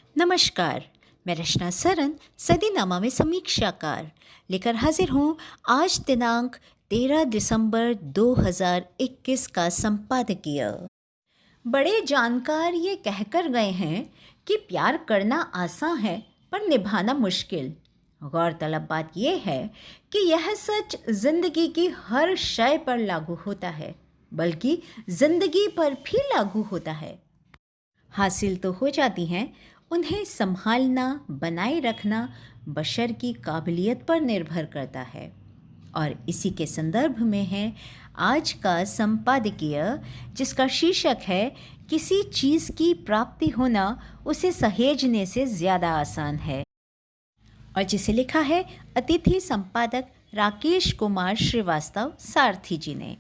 नमस्कार। मैं रचना सरन सदीनामा में समीक्षाकार लेकर हाजिर हूँ आज दिनांक 13 दिसंबर 2021 का संपादकीय। बड़े जानकार ये कहकर गए हैं कि प्यार करना आसान है पर निभाना मुश्किल। गौरतलब बात यह है कि यह सच जिंदगी की हर शय पर लागू होता है, बल्कि जिंदगी पर भी लागू होता है। हासिल तो हो जाती हैं, उन्हें संभालना, बनाए रखना बशर की काबिलियत पर निर्भर करता है। और इसी के संदर्भ में है आज का संपादकीय, जिसका शीर्षक है किसी चीज़ की प्राप्ति होना उसे सहेजने से ज़्यादा आसान है, और जिसे लिखा है अतिथि संपादक राकेश कुमार श्रीवास्तव सारथी जी ने।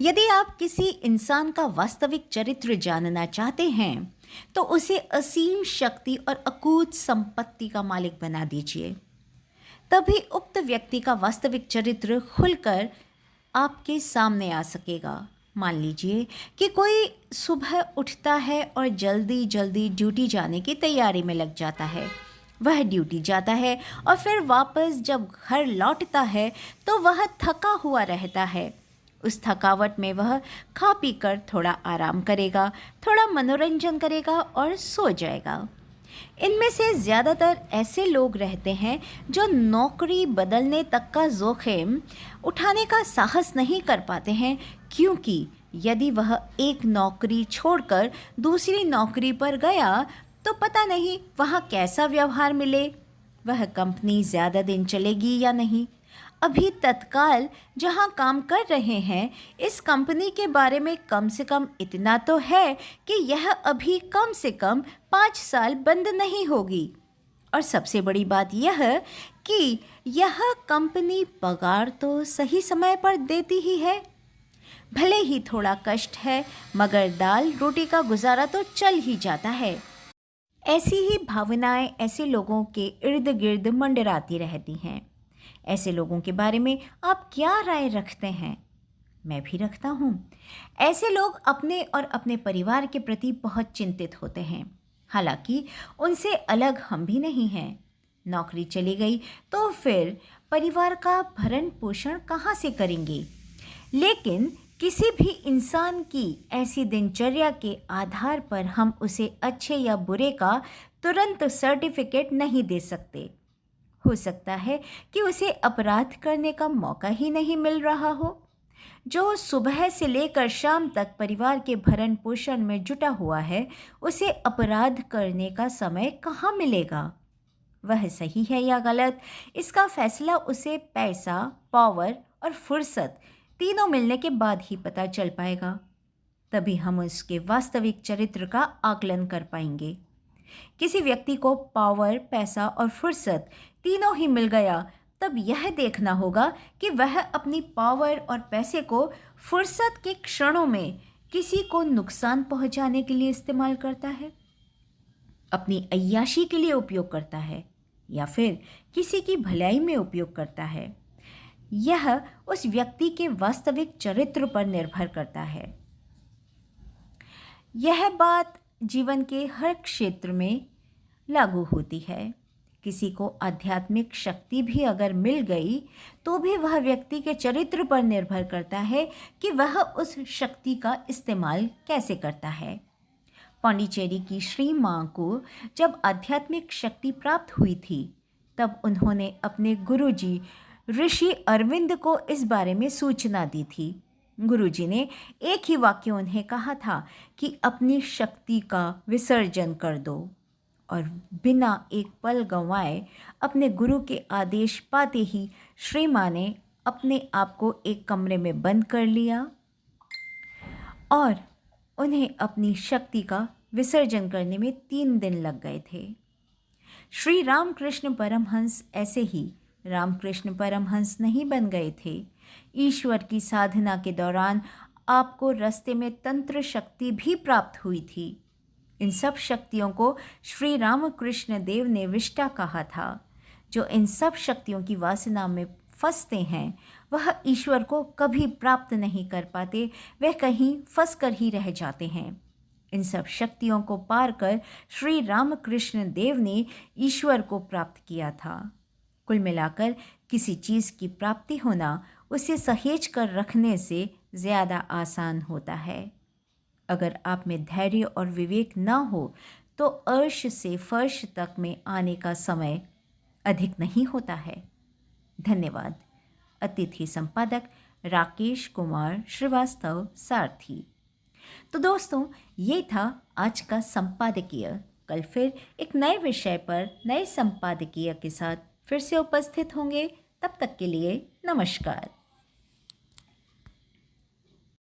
यदि आप किसी इंसान का वास्तविक चरित्र जानना चाहते हैं तो उसे असीम शक्ति और अकूत संपत्ति का मालिक बना दीजिए। तभी उक्त व्यक्ति का वास्तविक चरित्र खुलकर आपके सामने आ सकेगा। मान लीजिए कि कोई सुबह उठता है और जल्दी जल्दी ड्यूटी जाने की तैयारी में लग जाता है। वह ड्यूटी जाता है और फिर वापस जब घर लौटता है तो वह थका हुआ रहता है। उस थकावट में वह खा पी कर थोड़ा आराम करेगा, थोड़ा मनोरंजन करेगा और सो जाएगा। इनमें से ज़्यादातर ऐसे लोग रहते हैं जो नौकरी बदलने तक का जोखिम उठाने का साहस नहीं कर पाते हैं, क्योंकि यदि वह एक नौकरी छोड़कर दूसरी नौकरी पर गया तो पता नहीं वहाँ कैसा व्यवहार मिले, वह कंपनी ज़्यादा दिन चलेगी या नहीं। अभी तत्काल जहां काम कर रहे हैं, इस कंपनी के बारे में कम से कम इतना तो है कि यह अभी कम से कम 5 साल बंद नहीं होगी। और सबसे बड़ी बात यह कि यह कंपनी पगार तो सही समय पर देती ही है। भले ही थोड़ा कष्ट है, मगर दाल रोटी का गुजारा तो चल ही जाता है। ऐसी ही भावनाएं ऐसे लोगों के इर्द गिर्द मंडराती रहती हैं। ऐसे लोगों के बारे में आप क्या राय रखते हैं? मैं भी रखता हूँ। ऐसे लोग अपने और अपने परिवार के प्रति बहुत चिंतित होते हैं। हालांकि उनसे अलग हम भी नहीं हैं। नौकरी चली गई तो फिर परिवार का भरण पोषण कहाँ से करेंगे? लेकिन किसी भी इंसान की ऐसी दिनचर्या के आधार पर हम उसे अच्छे या बुरे का तुरंत सर्टिफिकेट नहीं दे सकते। हो सकता है कि उसे अपराध करने का मौका ही नहीं मिल रहा हो। जो सुबह से लेकर शाम तक परिवार के भरण पोषण में जुटा हुआ है, उसे अपराध करने का समय कहाँ मिलेगा? वह सही है या गलत, इसका फैसला उसे पैसा, पावर और फुर्सत तीनों मिलने के बाद ही पता चल पाएगा। तभी हम उसके वास्तविक चरित्र का आकलन कर पाएंगे। किसी व्यक्ति को पावर, पैसा और फुर्सत तीनों ही मिल गया, तब यह देखना होगा कि वह अपनी पावर और पैसे को फुर्सत के क्षणों में किसी को नुकसान पहुंचाने के लिए इस्तेमाल करता है, अपनी अय्याशी के लिए उपयोग करता है, या फिर किसी की भलाई में उपयोग करता है। यह उस व्यक्ति के वास्तविक चरित्र पर निर्भर करता है। यह बात जीवन के हर क्षेत्र में लागू होती है। किसी को आध्यात्मिक शक्ति भी अगर मिल गई तो भी वह व्यक्ति के चरित्र पर निर्भर करता है कि वह उस शक्ति का इस्तेमाल कैसे करता है। पांडिचेरी की श्री मां को जब आध्यात्मिक शक्ति प्राप्त हुई थी, तब उन्होंने अपने गुरुजी ऋषि अरविंद को इस बारे में सूचना दी थी। गुरुजी ने एक ही वाक्य उन्हें कहा था कि अपनी शक्ति का विसर्जन कर दो, और बिना एक पल गंवाए अपने गुरु के आदेश पाते ही श्री मां ने अपने आप को एक कमरे में बंद कर लिया और उन्हें अपनी शक्ति का विसर्जन करने में 3 दिन लग गए थे। श्री रामकृष्ण परमहंस ऐसे ही रामकृष्ण परमहंस नहीं बन गए थे। ईश्वर की साधना के दौरान आपको रास्ते में तंत्र शक्ति भी प्राप्त हुई थी। इन सब शक्तियों को श्री रामकृष्ण देव ने विष्टा कहा था। जो इन सब शक्तियों की वासना में फंसते हैं, वह ईश्वर को कभी प्राप्त नहीं कर पाते, वह कहीं फंस कर ही रह जाते हैं। इन सब शक्तियों को पार कर श्री रामकृष्ण देव ने ईश्वर को प्राप्त किया था। कुल मिलाकर किसी चीज़ की प्राप्ति होना उसे सहेज कर रखने से ज़्यादा आसान होता है। अगर आप में धैर्य और विवेक न हो तो अर्श से फर्श तक में आने का समय अधिक नहीं होता है। धन्यवाद। अतिथि संपादक राकेश कुमार श्रीवास्तव, सारथी। तो दोस्तों, ये था आज का संपादकीय। कल फिर एक नए विषय पर नए संपादकीय के साथ फिर से उपस्थित होंगे। तब तक के लिए नमस्कार।